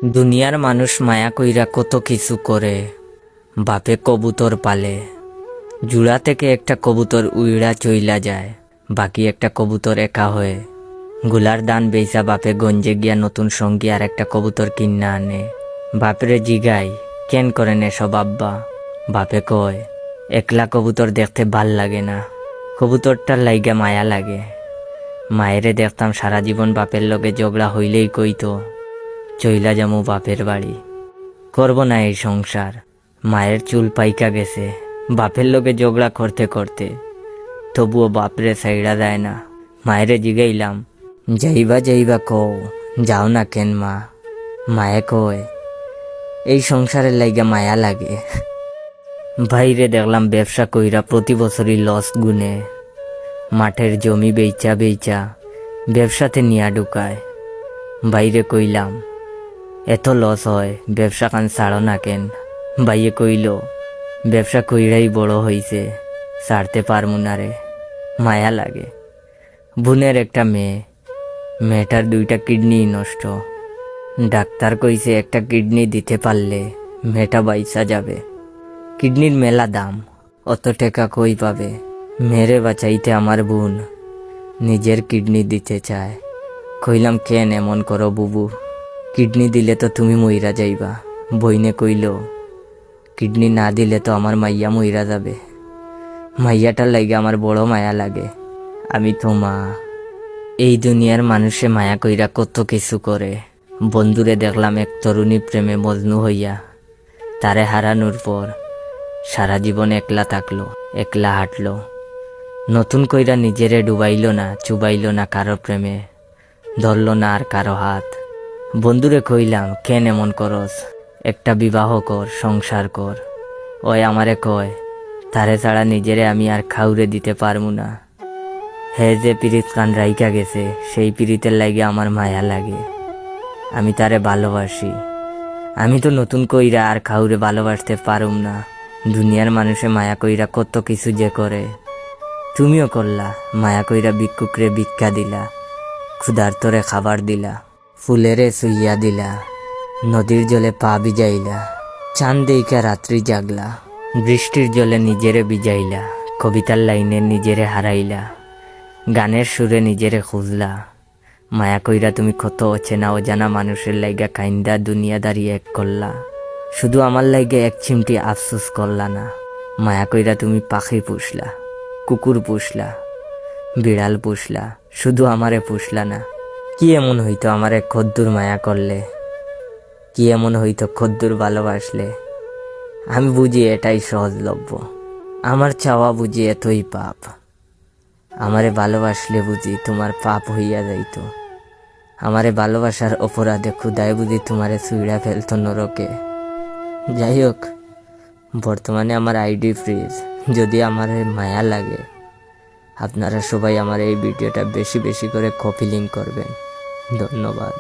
দুনিয়ার মানুষ মায়া কইরা কত কিছু করে। বাপে কবুতর পালে, জুড়া থেকে একটা কবুতর উইড়া চইলা যায়, বাকি একটা কবুতর একা হয়ে। গুলার দান বেইসা বাপে গঞ্জে গিয়া নতুন সঙ্গী আর একটা কবুতর কিন্না আনে। বাপরে জিগাই কেন করেন এসব আব্বা? বাপে কয় একলা কবুতর দেখতে ভাল লাগে না, কবুতরটার লাইগা মায়া লাগে। মায়েরে দেখতাম সারা জীবন বাপের লগে ঝগড়া হইলেই কইতো চইলা যামু বাপের বাড়ি, করব না এই সংসার। মায়ের চুল পাইকা গেছে বাপের লগে ঝগড়া করতে করতে, তবুও বাপরে সাইড়া দেয় না। মায়েরে জিগাইলাম যাইবা যাইবা কও, যাও না কেন মা? মায়ে কয় এই সংসারের লাইগা মায়া লাগে। বাইরে দেখলাম ব্যবসা কইরা প্রতি বছরই লস গুনে, মাঠের জমি বেচা বেচা ব্যবসাতে নিয়া ঢুকায়। বাইরে কইলাম এত লস হয়, ব্যবসা কান ছাড়ো না কেন? বাইয়ে কইল ব্যবসা কইরাই বড় হইছে, ছাড়তে পারমু না রে, মায়া লাগে। বোনের একটা মেয়ে, মেয়েটার 2টা কিডনি নষ্ট। ডাক্তার কইছে একটা কিডনি দিতে পারলে মেয়েটা বাইসা যাবে। কিডনির মেলা দাম, অত টাকা কই পাবে? মেরে বাঁচাইতে আমার বোন নিজের কিডনি দিতে চায়। কইলাম কেন এমন করো বুবু, কিডনি দিলে তো তুমি মইরা যাইবা। বইনে কইল কিডনি না দিলে তো আমার মাইয়া মইরা যাবে। মাইয়াটার লাগে আমার বড় মায়া লাগে। আমি তো মা। এই দুনিয়ার মানুষে মায়া কইরা কত কিছু করে। বন্ধুরে দেখলাম এক তরুণী প্রেমে মজনু হইয়া, তারে হারানোর পর সারা জীবন একলা থাকলো, একলা হাঁটলো। নতুন কইরা নিজেরে ডুবাইল না, চুবাইল না কারো প্রেমে, ধরল না আর কারো হাত। বন্ধুরে কইলাম কেন এমন করস, একটা বিবাহ কর, সংসার কর। ওই আমারে কয় তারে ছাড়া নিজেরে আমি আর খাউরে দিতে পারমু না। হে যে পিরিত কান রাইকা গেছে, সেই পিরিতের লাগে আমার মায়া লাগে। আমি তারে ভালোবাসি। আমি তো নতুন কইরা আর খাউরে ভালোবাসতে পারুম না। দুনিয়ার মানুষে মায়া কইরা কত কিছু যে করে। তুমিও করলা, মায়া কইরা ভিক্ষুকরে ভিক্ষা দিলা, ক্ষুধার্তরে খাবার দিলা, ফুলেরে সুইয়া দিলা, নদীর জলে পা ভিজাইলা, চাঁদ দেইকা রাত্রি জাগলা, বৃষ্টির জলে নিজেরে ভিজাইলা, কবিতার লাইনে নিজেরে হারাইলা, গানের সুরে নিজেরে খুঁজলা। মায়া কইরা তুমি কত অচেনা অজানা মানুষের লাইগা কাইন্দা দুনিয়াদারি এক করলা। শুধু আমার লাইগে এক চিমটি আফসোস করলা না। মায়া কইরা তুমি পাখি পুষলা, কুকুর পুষলা, বিড়াল পুষলা, শুধু আমারে পুষলা না। কি এমন হইতো আমারে খদ্দুর মায়া করলে? কি এমন হইতো খদ্দুর ভালোবাসলে? আমি বুঝি এটাই সহজলভ্য, আমার চাওয়া বুঝি এতই পাপ। আমারে ভালোবাসলে বুঝি তোমার পাপ হইয়া যাইত। আমারে ভালোবাসার অপরাধে ক্ষুদায় বুঝি তোমারে ছুঁড়া ফেলতো নরকে। যাই হোক, বর্তমানে আমার আইডি ফ্রিজ। যদি আমার মায়া লাগে, আপনারা সবাই আমার এই ভিডিওটা বেশি বেশি করে কপি লিংক করবেন। ধন্যবাদ।